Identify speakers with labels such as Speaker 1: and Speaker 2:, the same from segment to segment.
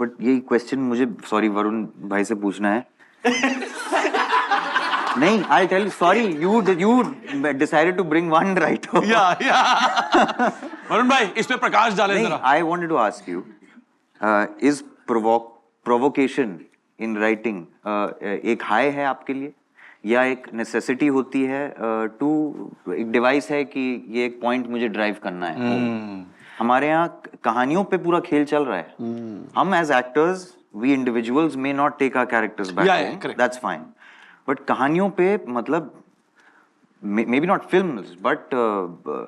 Speaker 1: But ये question मुझे sorry Varun भाई से पूछना है. नहीं, I'll tell you. Sorry, you decided to bring one writer.
Speaker 2: या वरुण भाई इस पे प्रकाश डालें
Speaker 1: नहीं,
Speaker 2: जरा.
Speaker 1: I wanted to ask you, is provocation in writing एक हाई है आपके लिए या एक नेसेसिटी होती है टू एक डिवाइस है कि ये एक पॉइंट मुझे ड्राइव करना है. हमारे यहाँ कहानियों पे पूरा खेल चल रहा है. हम as actors we individuals may not take our characters back, that's fine, but कहानियों पे मतलब maybe not films but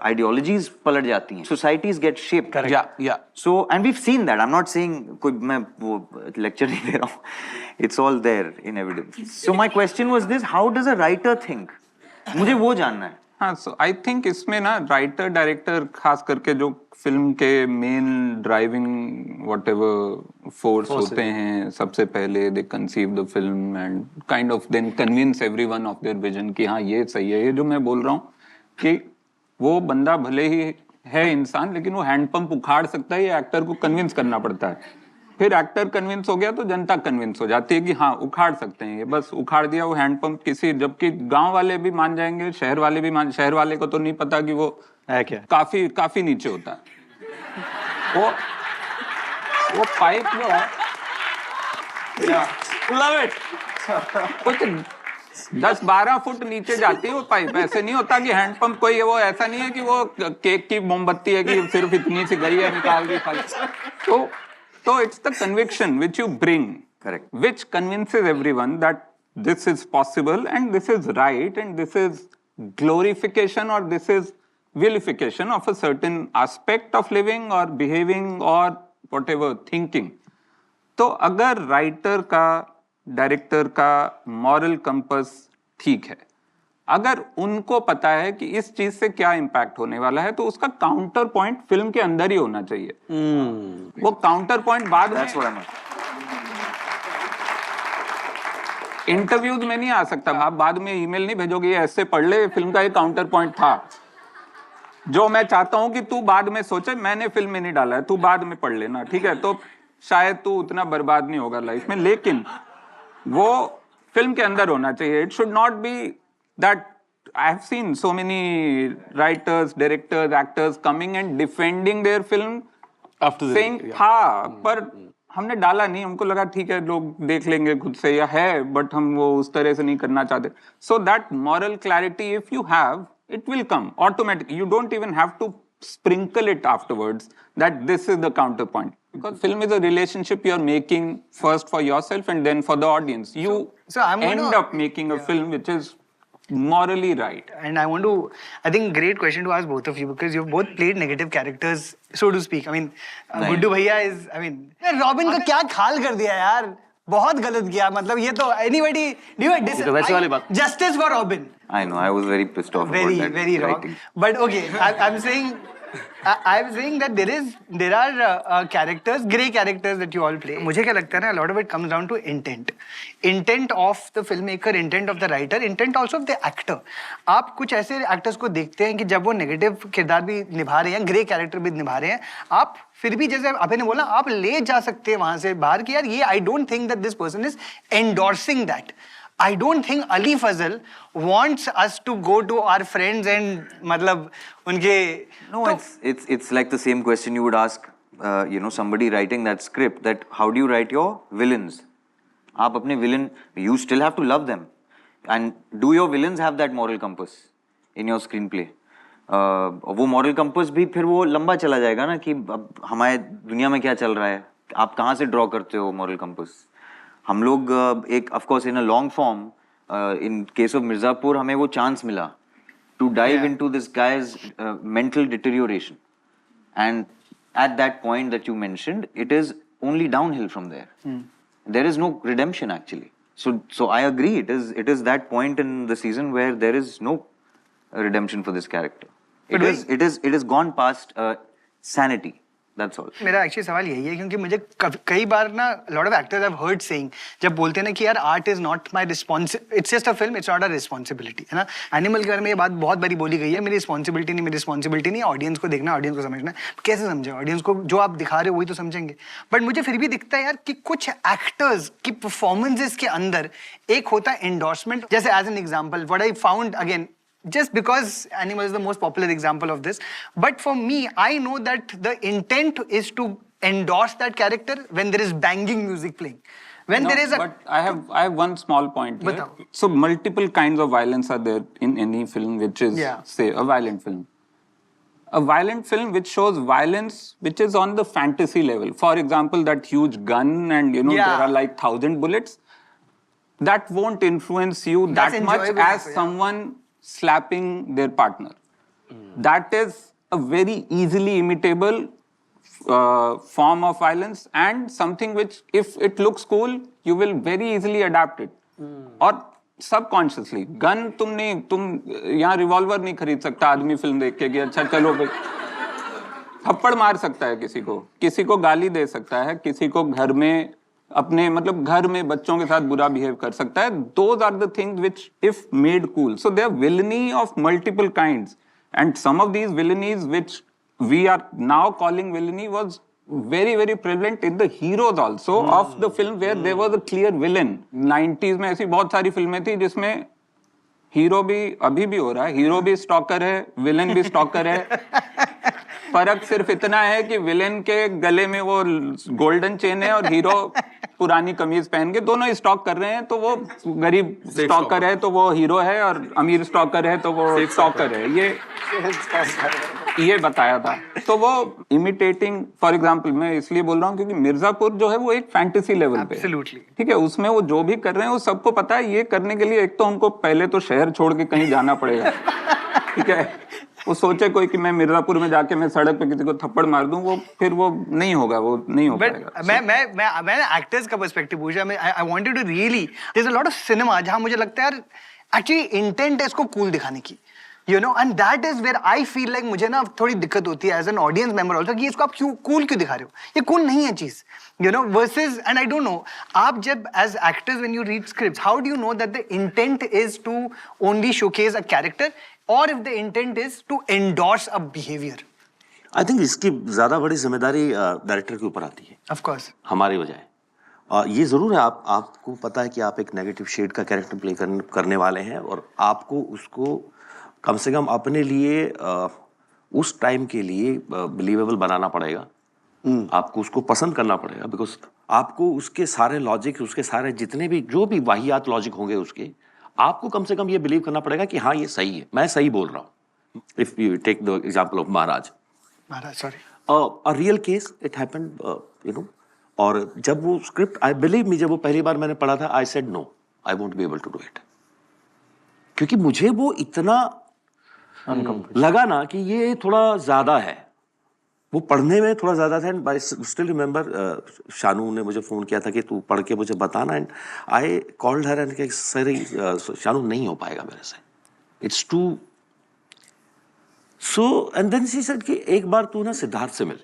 Speaker 1: ideologies पलट जाती हैं, societies get shaped.
Speaker 2: Yeah.
Speaker 1: So and we've seen that. I'm not saying कोई मैं वो lecture नहीं दे रहा हूँ. It's all there in evidence. So my question was this: how does a writer think? मुझे वो जानना है.
Speaker 3: हाँ, सो आई थिंक इसमें ना राइटर डायरेक्टर खास करके जो फिल्म के मेन ड्राइविंग व्हाटएवर फोर्स होते हैं, सबसे पहले they conceive the film and kind of then convince everyone of their vision कि हाँ ये सही है. ये जो मैं बोल रहा हूँ कि वो बंदा भले ही है इंसान लेकिन वो हैंडपंप उखाड़ सकता है, ये एक्टर को कन्विंस करना पड़ता है. फिर एक्टर कन्विंस हो गया तो जनता कन्विंस हो जाती है कि हाँ उखाड़ सकते हैं, ये बस उखाड़ दिया वो हैंडपंप किसी, जबकि गांव वाले भी मान जाएंगे, शहर वाले भी शहर वाले को तो नहीं पता कि वो है क्या, काफी नीचे होता है वो पाइप जो है
Speaker 2: लव इट,
Speaker 3: कुछ 10-12 फुट नीचे जाती है वो पाइप. ऐसे नहीं होता कि हैंडपंप कोई वो ऐसा नहीं है कि वो केक की मोमबत्ती है कि सिर्फ इतनी सी गई है निकाल दी pipe. So it's the conviction which you bring,
Speaker 1: correct,
Speaker 3: which convinces everyone that this is possible and this is right and this is glorification or this is vilification of a certain aspect of living or behaving or whatever thinking. तो अगर writer का, director का moral compass ठीक है, अगर उनको पता है कि इस चीज से क्या इंपैक्ट होने वाला है, तो उसका काउंटर पॉइंट फिल्म के अंदर ही होना चाहिए. वो काउंटर पॉइंट बाद में इंटरव्यूज में नहीं आ सकता. आप बाद में ईमेल नहीं भेजोगे ये ऐसे पढ़ ले, फिल्म का ये काउंटर पॉइंट था. जो मैं चाहता हूं कि तू बाद में सोचे, मैंने फिल्म में नहीं डाला है, तू बाद में पढ़ लेना, ठीक है, तो शायद तू उतना बर्बाद नहीं होगा लाइफ में. लेकिन वो फिल्म के अंदर होना चाहिए. It should not be that I have seen so many writers, directors, actors coming and defending their film after saying हाँ पर हमने डाला नहीं, हमको लगा ठीक है लोग देख लेंगे खुद से या है, बट हम वो उस तरह से नहीं करना चाहते. So that moral clarity if you have, it will come automatically. You don't even have to sprinkle it afterwards that this is the counterpoint, because film is a relationship you are making first for yourself and then for the audience. You end up making a film which is morally right.
Speaker 4: And I want to, I think great question to ask both of you, because you've both played negative characters, so to speak. I mean, Guddu भैया is, I mean, robin का क्या खाल कर दिया यार, बहुत गलत किया. मतलब ये तो anybody,
Speaker 2: ये तो वैसे वाली बात.
Speaker 4: Justice for Robin.
Speaker 1: I know, I was very pissed off about that.
Speaker 4: Very wrong.
Speaker 1: Writing.
Speaker 4: But okay, I'm saying that there are characters, grey characters that you all play. मुझे क्या लगता है ना, a lot of it comes down to intent of the filmmaker, intent of the writer, intent also of the actor. आप कुछ ऐसे actors को देखते हैं कि जब वो नेगेटिव किरदार भी निभा रहे हैं, ग्रे कैरेक्टर भी निभा रहे हैं, आप फिर भी जैसे अभय ने बोला, आप ले जा सकते हैं वहां से बाहर कि यार ये I don't think that this person is endorsing that. I don't think Ali Fazal wants us to go to our friends and मतलब उनके
Speaker 1: no, it's like the same question you would ask somebody writing that script, that how do you write your villains? आप अपने villain, you still have to love them, and do your villains have that moral compass in your screenplay? वो moral compass भी फिर वो लंबा चला जाएगा ना कि अब हमारे दुनिया में क्या चल रहा है, आप कहाँ से draw करते हो moral compass? हम लोग एक of course in a long form, in case of Mirzapur हमें वो chance मिला to dive into this guy's mental deterioration, and at that point that you mentioned, it is only downhill from there. There is no redemption actually. So I agree, it is that point in the season where there is no redemption for this character. It is gone past sanity. That's all.
Speaker 4: मेरा actually सवाल यही है क्योंकि मुझे कई बार ना lot of actors have heard saying जब बोलते हैं ना कि यार art is not my responsibility, it's just a film, it's not a responsibility, है ना. एनिमल के बारे में ये बात बहुत बारी बोली गई है, मेरी रिस्पॉन्सिबिलिटी नहीं, ऑडियंस को देखना, ऑडियंस को समझना. कैसे समझे ऑडियंस को? जो आप दिखा रहे हो वही तो समझेंगे. बट मुझे फिर भी दिखता है यार कि कुछ एक्टर्स की परफॉर्मेंसेस के अंदर एक होता है एंडोर्समेंट. जैसे as an example what I found again, just because Animal is the most popular example of this, but for me I know that the intent is to endorse that character when there is banging music playing, when
Speaker 3: No,
Speaker 4: there is a
Speaker 3: but I have one small point here.
Speaker 4: Batao.
Speaker 3: So multiple kinds of violence are there in any film which is say a violent film. A violent film which shows violence which is on the fantasy level. For example, that huge gun and
Speaker 4: Yeah.
Speaker 3: there are like 1,000 bullets. That won't influence you
Speaker 4: That's
Speaker 3: that much
Speaker 4: enjoyable
Speaker 3: as
Speaker 4: also, yeah.
Speaker 3: someone slapping their partner. That is a very easily imitable form of violence and something which if it looks cool you will very easily adapt it. और subconsciously gun तुम यहाँ revolver नहीं खरीद सकता आदमी film देख के कि अच्छा चलो भाई. थप्पड़ मार सकता है किसी को गाली दे सकता है, किसी को घर में अपने मतलब घर में बच्चों के साथ बुरा बिहेव कर सकता है. Those are the things which if made cool. So there villainy of multiple kinds and some of these villainies which we are now calling villainy was very very prevalent in the heroes also of the film where there was a clear villain. 90s में ऐसी बहुत सारी फिल्में थी जिसमें hero भी, अभी भी हो रहा है, हीरो भी स्टॉकर है, विलेन भी स्टॉकर है. फर्क सिर्फ इतना है कि विलेन के गले में वो गोल्डन चेन है और हीरो पुरानी कमीज पहन के दोनों स्टॉक कर रहे हैं. तो वो गरीब स्टॉकर है तो वो हीरो है और अमीर स्टॉकर है तो वो स्टॉकर है. ये बताया था. तो वो इमिटेटिंग, फॉर एग्जांपल मैं इसलिए बोल रहा हूँ क्योंकि मिर्जापुर जो है वो एक फैंटेसी लेवल पे है. ठीक है, उसमें वो जो भी कर रहे हैं वो सबको पता है. ये करने के लिए एक तो हमको पहले तो शहर छोड़ के कहीं जाना पड़ेगा. ठीक है, वो सोचे कोई कि मैं मिर्जापुर में जाके मैं सड़क पे किसी को थप्पड़ मार दूं, वो फिर वो नहीं होगा, वो नहीं हो पाएगा.
Speaker 4: मैं एक्टर्स का पर्सपेक्टिव पूछ रहा. I wanted to really, there is a lot of cinema जहां मुझे लगता है यार एक्चुअली इंटेंट है इसको कूल दिखाने की, you know, and that is where I feel like मुझे ना थोड़ी दिक्कत होती है as an audience member also कि इसको आप क्यों कूल क्यों दिखा रहे हो, ये कूल नहीं है चीज, you know, versus and I don't know, आप जब as actors when you read scripts how do you know that the intent is to only showcase a character or if the intent is to endorse a behavior?
Speaker 5: I think इसकी ज्यादा बड़ी जिम्मेदारी director के ऊपर आती है,
Speaker 4: of course,
Speaker 5: हमारी बजाय. ये जरूर है आपको पता है कि आप एक नेगेटिव शेड का कैरेक्टर प्ले करने वाले हैं और आपको उसको कम से कम अपने लिए उस टाइम के लिए बिलीवेबल बनाना पड़ेगा. आपको उसको पसंद करना पड़ेगा बिकॉज आपको उसके सारे लॉजिक, उसके सारे जितने भी जो भी वाहियात लॉजिक होंगे उसके, आपको कम से कम ये बिलीव करना पड़ेगा कि हाँ ये सही है, मैं सही बोल रहा हूँ. If you take the example of Maharaj,
Speaker 4: sorry,
Speaker 5: a real case it happened, you know. और जब वो स्क्रिप्ट, आई बिलीव मी, जब वो पहली बार मैंने पढ़ा था, I said no, I won't be able to do it. क्योंकि मुझे वो इतना लगा ना कि ये थोड़ा ज्यादा है, वो पढ़ने में थोड़ा ज्यादा था. And I still remember Shanu ने मुझे फोन किया था कि तू पढ़ के मुझे बताना. And I called her and sir Shanu नहीं हो पाएगा मेरे से, it's too. So and then she said कि एक बार तू ना सिद्धार्थ से मिल.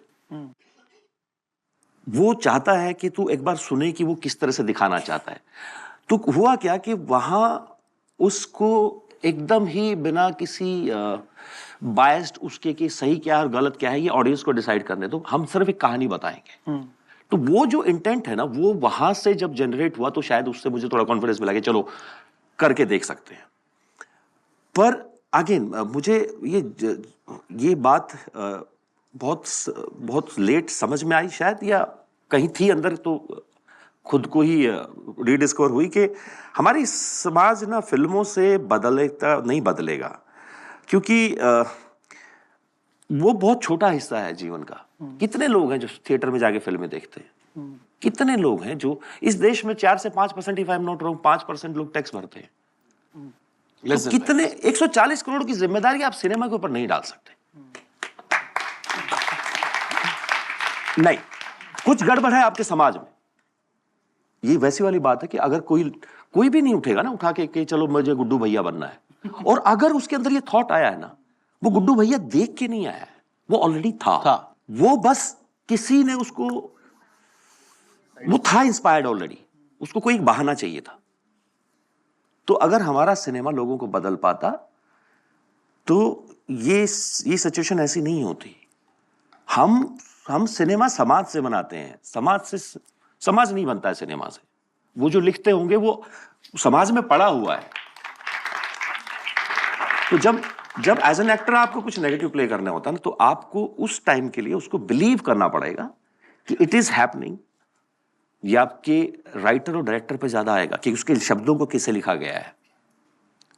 Speaker 5: वो चाहता है कि तू एक बार सुने कि वो किस तरह से दिखाना चाहता है. तो हुआ क्या कि वहां उसको एकदम ही बिना किसी बायस्ड उसके कि सही क्या है और गलत क्या है ये ऑडियंस को डिसाइड करने दो, हम सिर्फ एक कहानी बताएंगे. तो वो जो इंटेंट है ना, वो वहां से जब जनरेट हुआ तो शायद उससे मुझे थोड़ा कॉन्फिडेंस मिला कि चलो करके देख सकते हैं. पर अगेन मुझे ये बात बहुत लेट समझ में आई शायद, या कहीं थी अंदर तो खुद को ही रीडिस्कवर हुई कि हमारी समाज ना फिल्मों से नहीं बदलेगा क्योंकि वो बहुत छोटा हिस्सा है जीवन का. कितने लोग हैं जो थिएटर में जाके फिल्में देखते हैं? कितने लोग हैं जो इस देश में 4 से 5%, if I am not wrong, 5% लोग टैक्स भरते हैं. तो कितने 140 करोड़ की जिम्मेदारी आप सिनेमा के ऊपर नहीं डाल सकते. नहीं, कुछ गड़बड़ है आपके समाज में. ये वैसी वाली बात है कि अगर कोई भी नहीं उठेगा ना उठा के चलो मुझे गुड्डू भैया बनना है, और अगर उसके अंदर ये थॉट आया है ना, वो गुड्डू भैया देख के नहीं आया है, वो ऑलरेडी था. वो बस किसी ने उसको, वो था इंस्पायर्ड ऑलरेडी, उसको कोई एक बहाना चाहिए था। तो अगर हमारा सिनेमा लोगों को बदल पाता तो ये सिचुएशन ऐसी नहीं होती। हम सिनेमा समाज से बनाते हैं, समाज नहीं बनता है सिनेमा से। वो जो लिखते होंगे वो समाज में पड़ा हुआ है। तो जब एज एन एक्टर आपको कुछ नेगेटिव प्ले करना होता है ना, तो आपको उस टाइम के लिए उसको बिलीव करना पड़ेगा कि इट इज हैपनिंग। ये आपके राइटर और डायरेक्टर पे ज्यादा आएगा कि उसके शब्दों को कैसे लिखा गया है,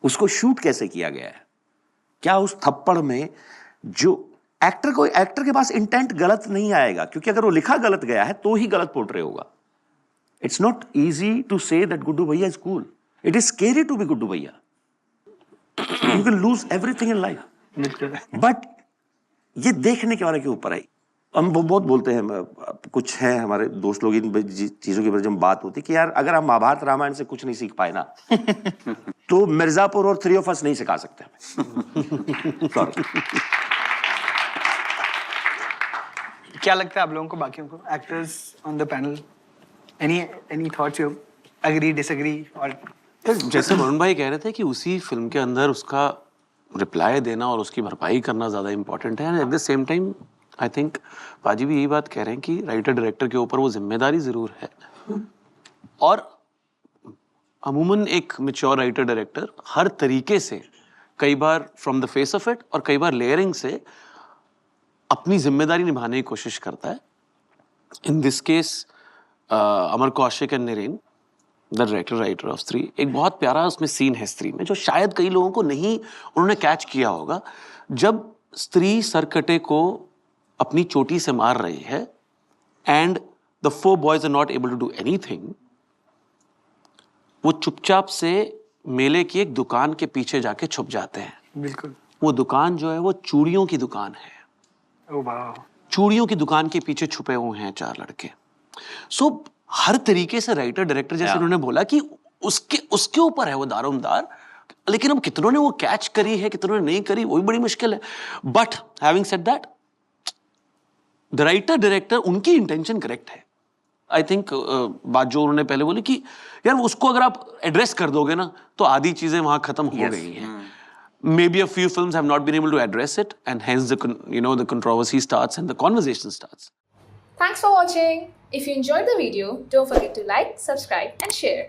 Speaker 5: उसको शूट कैसे किया गया है, क्या उस थप्पड़ में जो एक्टर के पास इंटेंट गलत नहीं आएगा, क्योंकि अगर वो लिखा गलत गया है तो ही गलत पोर्ट्रे होगा। It's not easy to say that Guddu Bhaiya is cool, it is scary to be Guddu Bhaiya. You can lose everything in life. But ये देखने के बारे के ऊपर है। हम बहुत बोलते हैं, कुछ हैं हमारे दोस्त लोग, इन चीजों के बारे में बात होती है कि यार अगर हम महाभारत रामायण से कुछ नहीं सीख पाए ना तो मिर्जापुर और 3 of Us नहीं सिखा सकते हमें। Sorry.
Speaker 4: क्या लगता है आप लोगों को, बाकियों को, actors on the panel, any thoughts, you agree disagree? और
Speaker 2: जैसे वरुण भाई कह रहे थे कि उसी फिल्म के अंदर उसका रिप्लाई देना और उसकी भरपाई करना ज़्यादा इंपॉर्टेंट है, and at the same time I think पाजी भी यही बात कह रहे हैं कि राइटर डायरेक्टर के ऊपर वो जिम्मेदारी ज़रूर है। और अमूमन एक मैच्योर राइटर डायरेक्टर हर तरीके से, कई बार from the face of it और कई बार लेयरिंग से, अपनी जिम्मेदारी निभाने की कोशिश करता है। In this case Amar Kaushik and Naren, the director writer of Stree, एक बहुत प्यारा उसमें सीन है स्त्री में जो शायद कई लोगों को नहीं उन्होंने कैच किया होगा। जब स्त्री सरकटे को अपनी चोटी से मार रही है and the 4 boys are not able to do anything, वो चुपचाप से मेले की एक दुकान के पीछे जाके छुप जाते हैं।
Speaker 4: बिल्कुल।
Speaker 2: वो दुकान जो है वो चूड़ियों की दुकान है।
Speaker 4: ओह वाह।
Speaker 2: चूड़ियों की दुकान के पीछे छुपे हुए हैं 4 लड़के। सो हर तरीके से राइटर डायरेक्टर, जैसे उन्होंने बोला कि उसके ऊपर है वो दारोमदार, लेकिन अब कितनों ने वो कैच करी है, कितनों ने नहीं करी, वो भी बड़ी मुश्किल है। But having said that, the writer director, उनकी इंटेंशन करेक्ट है। आई थिंक बात जो उन्होंने पहले बोली कि यार उसको अगर आप एड्रेस कर दोगे ना तो आधी चीजें वहां खत्म हो गई हैं। Maybe a few films have not been able to address it, and hence the controversy starts and the conversation starts.
Speaker 6: Thanks for watching. If you enjoyed the video, don't forget to like, subscribe and share.